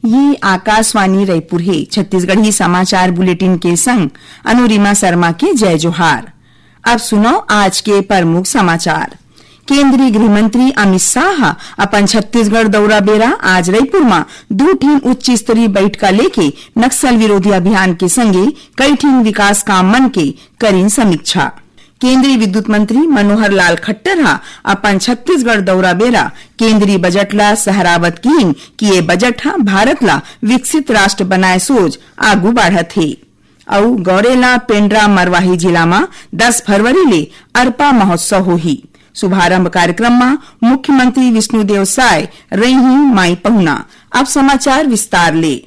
ये आकाशवाणी रायपुर है। छत्तीसगढ़ी समाचार बुलेटिन के संग अनुरिमा शर्मा के जय जोहार। अब सुनो आज के प्रमुख समाचार। केंद्रीय गृह मंत्री अमित शाह अपन छत्तीसगढ़ दौरा बेरा आज रायपुर में 2 ठीन उच्च स्तरीय बैठका लेके नक्सल विरोधी अभियान के संगे कई ठीन विकास काम मन के करीन समीक्षा। केंद्रीय विद्युत मंत्री मनोहर लाल खट्टर अपन छत्तीसगढ़ दौरा बेरा केंद्रीय बजट ला सराहत कीन कि ये बजट भारत ला विकसित राष्ट्र बनाए सोच आगू बढ़त है। और गौरेला पेंड्रा मरवाही जिला में 10 फरवरी ले अरपा महोत्सव होही। शुभारंभ कार्यक्रम में मुख्यमंत्री विष्णुदेव साय रही माई पहुना। अब समाचार विस्तार ले।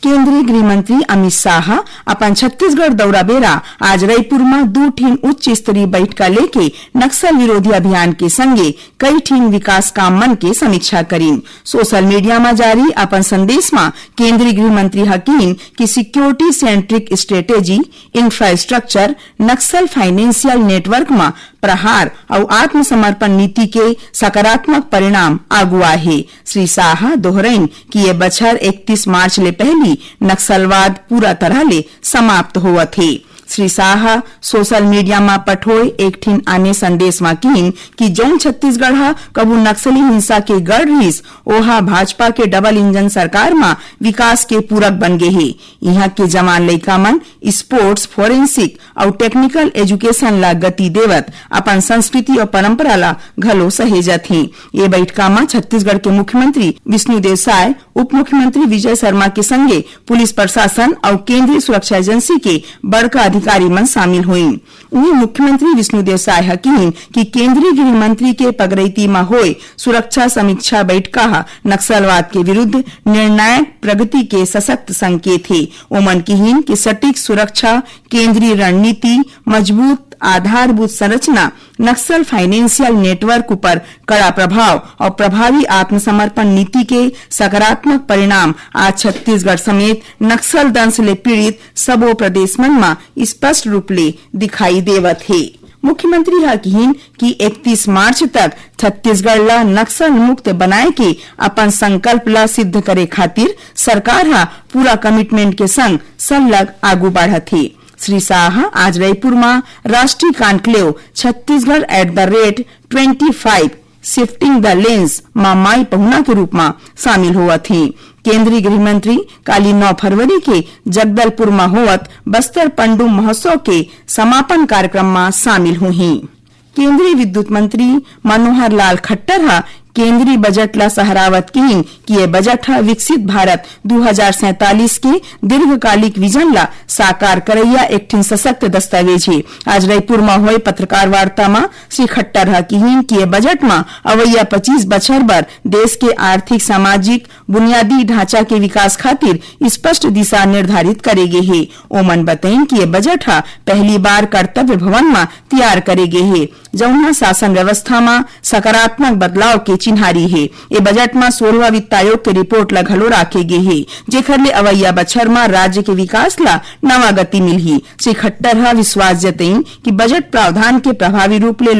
केंद्रीय गृह मंत्री अमित शाह अपन छत्तीसगढ़ दौरा बेरा आज रायपुर में 2 ठीन उच्च स्तरीय बैठका लेके नक्सल विरोधी अभियान के संगे कई ठीन विकास काम मन के समीक्षा करीन। सोशल मीडिया में जारी अपन संदेश में केंद्रीय गृह मंत्री हकीन कि security centric strategy, infrastructure, Naxal financial network में प्रहार और आत्मसमर्पण नीति के सकारात्मक परिणाम आगुआ है। श्री शाह दोहराइन कि ये बछर 31 मार्च ले पहली नक्सलवाद पूरा तरह ले समाप्त हुआ थे। श्री शाह सोशल मीडिया में पठोए एक ठीन आने संदेश में कीन कि जौन छत्तीसगढ़ कबू नक्सली हिंसा के गढ़ रहीस ओहा भाजपा के डबल इंजन सरकार में विकास के पूरक बन गए है। यहाँ के जवान लइका मन स्पोर्ट्स, फोरेंसिक और टेक्निकल एजुकेशन ला गति देवत अपन संस्कृति और परंपरा ला घलो सहेजत है। ये बैठका में छत्तीसगढ़ के मुख्यमंत्री विष्णुदेव साय, उप मुख्यमंत्री विजय शर्मा के संगे पुलिस प्रशासन और केंद्रीय सुरक्षा एजेंसी के बड़का अधिकारी मन शामिल हुए। वहीं मुख्यमंत्री विष्णुदेव साय हकीन कि केंद्रीय गृह मंत्री के पगरैती में होए सुरक्षा समीक्षा बैठका नक्सलवाद के विरुद्ध निर्णायक प्रगति के सशक्त संकेत है। ओमन कीन कि सटीक सुरक्षा, केंद्रीय रणनीति, मजबूत आधारभूत संरचना, नक्सल फाइनेंशियल नेटवर्क पर कड़ा प्रभाव और प्रभावी आत्मसमर्पण नीति के सकारात्मक परिणाम आज छत्तीसगढ़ समेत नक्सल दंश ले पीड़ित सबो प्रदेश मन में स्पष्ट रूप ले दिखाई देवत है। मुख्यमंत्री हकीन कि 31 मार्च तक छत्तीसगढ़ ला नक्सल मुक्त बनाए के अपन संकल्प ला सिद्ध करे खातिर सरकार पूरा कमिटमेंट के संग संलग आगू बढ़त है। श्री शाह आज रायपुर में राष्ट्रीय कॉन्क्लेव छत्तीसगढ़ @25 शिफ्टिंग द लेंस माई पहुना के रूप में शामिल हुआ थे। केंद्रीय गृह मंत्री काली 9 फरवरी के जगदलपुर में होवत बस्तर पंडुम महोत्सव के समापन कार्यक्रम में शामिल हुई। केंद्रीय विद्युत मंत्री मनोहर लाल खट्टर केंद्रीय बजट ला सराहत कीन कि ये बजट विकसित भारत 2047 के दीर्घकालिक विजन ला साकार करैया एक ठीन सशक्त दस्तावेज है। आज रायपुर में हुए पत्रकार वार्ता में श्री खट्टर कीन कि ये बजट में अवैया 25 बछर बर देश के आर्थिक, सामाजिक बुनियादी ढांचा के विकास खातिर स्पष्ट दिशा निर्धारित करे गे है। ओमन बताइन कि ये बजट पहली बार कर्तव्य भवन में तैयार करे गे है, जौना शासन व्यवस्था में सकारात्मक बदलाव के चिन्हारी है। ये बजट में 16वां वित्त आयोग के रिपोर्ट ला घलो राखे गे है, जेखर ले अवैया बछर में राज्य के विकास ला नवा गति मिलही। श्री खट्टर विश्वास जतईन कि बजट प्रावधान के प्रभावी रूप ले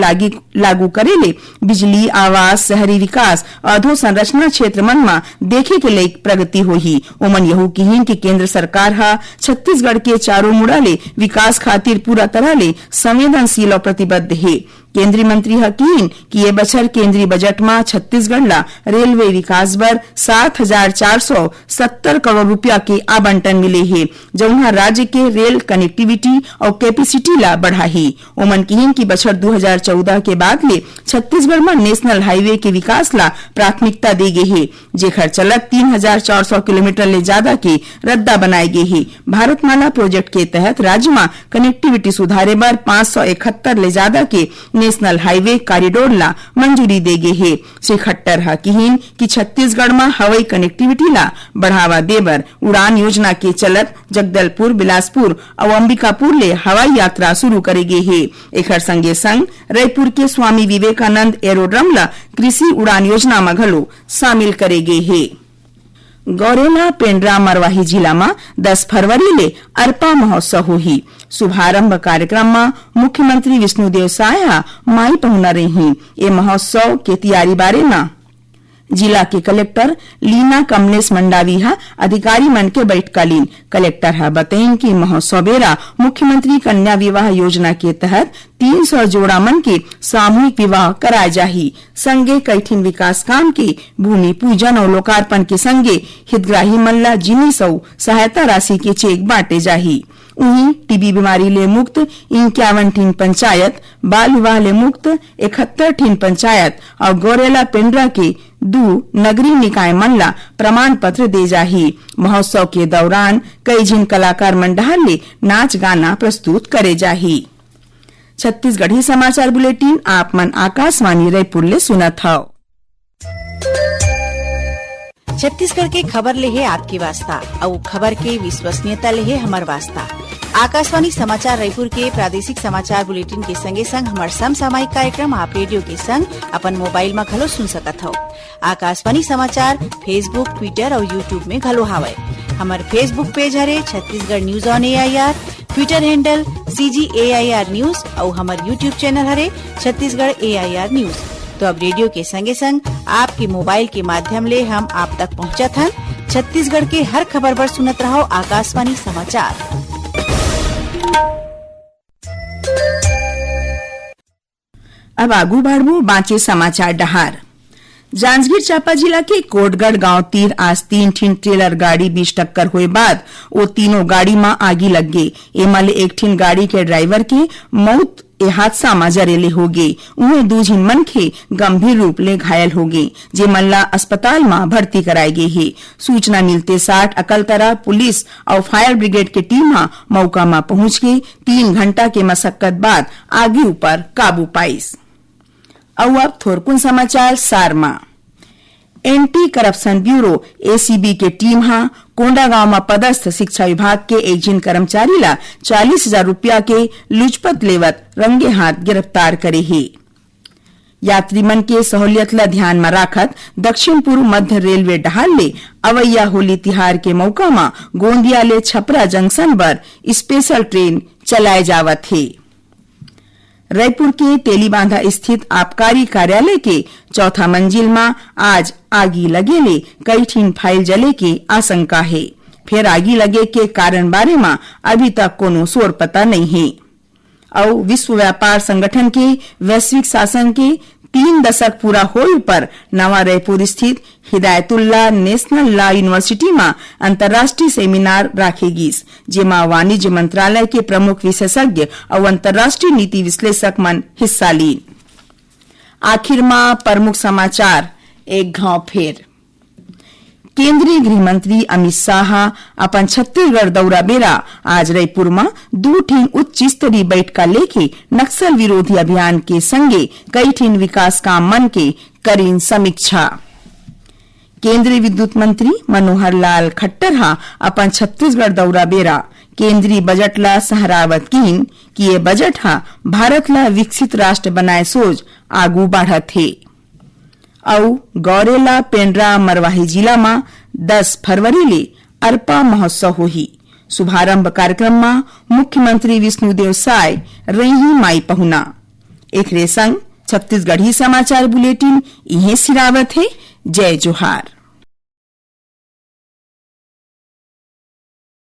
लागू करे ले बिजली, आवास, शहरी विकास, अधोसंरचना क्षेत्र मन में देखे के लायक प्रगति होही। ओमन यहू कीन कि केंद्र सरकार छत्तीसगढ़ के चारों मुड़ा ले विकास खातिर पूरा तरह ले संवेदनशील और प्रतिबद्ध है। केंद्रीय मंत्री हकीन कि ये बछर केंद्रीय बजट में छत्तीसगढ़ ला रेलवे विकास बर 7,470 करोड़ रुपया के आवंटन मिले है, जौना राज्य के रेल कनेक्टिविटी और कैपेसिटी ला बढ़ाही। ओमन कीन कि बछर 2014 के बाद ले छत्तीसगढ़ में नेशनल हाईवे के विकास ला प्राथमिकता दे गे है, जेखर चलत 3,400 किलोमीटर ले ज्यादा के रद्दा बनाए गे है। भारतमाला प्रोजेक्ट के तहत राज्य में कनेक्टिविटी सुधारे बर 571 ले ज्यादा के नेशनल हाईवे कॉरिडोर ला मंजूरी दे गे है। श्री खट्टर कीन कि छत्तीसगढ़ में हवाई कनेक्टिविटी ला बढ़ावा देबर उड़ान योजना के चलत जगदलपुर, बिलासपुर और अंबिकापुर ले हवाई यात्रा शुरू करे गे है। एकर संगे संग रायपुर के स्वामी विवेकानंद एरोड्रम ला कृषि उड़ान योजना में घलो शामिल करे गे है। गौरेला पेंड्रा मरवाही जिला में 10 फरवरी ले अरपा महोत्सव होही। शुभारंभ कार्यक्रम में मुख्यमंत्री विष्णुदेव साय माई पहुना रही। ये महोत्सव के तैयारी बारे में जिला के कलेक्टर लीना कमलेश मंडावीहा अधिकारी मन के बैठकालीन कलेक्टर हा बताइन कि महोत्सव बेरा मुख्यमंत्री कन्या विवाह योजना के तहत 300 जोड़ा मन के सामूहिक विवाह कराए जाही। संगे कईठिन विकास काम के भूमि पूजन और लोकार्पण के संगे हितग्राही मन ला जिनिस और सहायता राशि के चेक बांटे जाही। वहीं टीबी बीमारी ले मुक्त 51 ठीन पंचायत, बाल विवाह ले मुक्त 71 ठीन पंचायत और गौरेला पेंड्रा के 2 नगरीय निकाय मन ला प्रमाण पत्र दे जाही। महोत्सव के दौरान कई जिन कलाकार मंडल ले नाच गाना प्रस्तुत करे जाही। छत्तीसगढ़ी समाचार बुलेटिन आप मन आकाशवाणी रायपुर ले सुनत हव। छत्तीसगढ़ के खबर ले है आपकी वास्ता और खबर के विश्वसनीयता ले है हमार वास्ता। आकाशवाणी समाचार रायपुर के प्रादेशिक समाचार बुलेटिन के संगे संग हमार समसामयिक कार्यक्रम आप रेडियो के संग अपन मोबाइल में घलो सुन सकत हो। आकाशवाणी समाचार फेसबुक, ट्विटर और यूट्यूब में घलो हावय। हमार फेसबुक पेज हरे Chhattisgarh news on AIR, Twitter handle CGAIR news और हमार यूट्यूब चैनल हरे छत्तीसगढ़ AIR न्यूज। तो अब रेडियो के संगे संग आपके मोबाइल के माध्यम ले हम आप तक पहुंचत हन। छत्तीसगढ़ के हर खबर पर सुनत रहो आकाशवाणी समाचार। अब आगू बढ़बो बाँचे समाचार डहार। जांजगीर चांपा जिला के कोटगढ़ गांव तीर आज 3 ठीन ट्रेलर गाड़ी बीच टक्कर हुए बाद वो तीनों गाड़ी में आगी लग गई। एमा ले एक ठीन गाड़ी के ड्राइवर के मौत ए हादसा में जरेले हो गए। उन्हें 2 झीन मनखे गंभीर रूप ले घायल हो गए, जे मन ला अस्पताल में भर्ती कराए गए है। सूचना मिलते 60 अकलतरा पुलिस और फायर ब्रिगेड के टीम मौका में पहुंच गई। 3 घंटा के मशक्कत बाद आगी ऊपर काबू पाइस। अब थोरकुन समाचार सारमा। एंटी करप्शन ब्यूरो ACB के टीम कोंडागांव में पदस्थ शिक्षा विभाग के एक जिन कर्मचारी ला 40,000 रुपया के लुचपत लेवत रंगे हाथ गिरफ्तार करे है। यात्री मन के सहूलियत ला ध्यान में राखत दक्षिण पूर्व मध्य रेलवे डहाल ले अवैया होली तिहार के मौका में गोंदिया ले छपरा जंक्शन पर स्पेशल ट्रेन चलाए जावत है। रायपुर के तेलीबांधा स्थित आबकारी कार्यालय के 4था मंजिल में आज आगी लगे ले कई ठीन फाइल जले के आशंका है। फिर आगी लगे के कारण बारे में अभी तक कोनो सोर पता नहीं है। और विश्व व्यापार संगठन के वैश्विक शासन के 3 दशक पूरा होने पर नवा रायपुर स्थित हिदायतुल्लाह नेशनल लॉ यूनिवर्सिटी में अंतर्राष्ट्रीय सेमिनार राखेगी, जेमा वाणिज्य मंत्रालय के प्रमुख विशेषज्ञ और अंतर्राष्ट्रीय नीति विश्लेषक मन हिस्सा ली। आखिर में प्रमुख समाचार एक घाव फेर। केंद्रीय गृह मंत्री अमित शाह अपन छत्तीसगढ़ दौरा बेरा आज रायपुर में 2 ठीन उच्च स्तरीय बैठका लेके नक्सल विरोधी अभियान के संगे कई ठीन विकास काम मन के करीन समीक्षा। केंद्रीय विद्युत मंत्री मनोहर लाल खट्टर अपन छत्तीसगढ़ दौरा बेरा केंद्रीय बजट ला सराहत कीन कि ये बजट भारत ला विकसित राष्ट्र बनाए सोच आगू बढ़त है। और गौरेला पेंड्रा मरवाही जिला में 10 फरवरी ले अरपा महोत्सव होही। शुभारंभ कार्यक्रम में मुख्यमंत्री विष्णुदेव साय रही माई पहुना। एक संग छत्तीसगढ़ी समाचार बुलेटिन इहे सिरावत है। जय जोहार।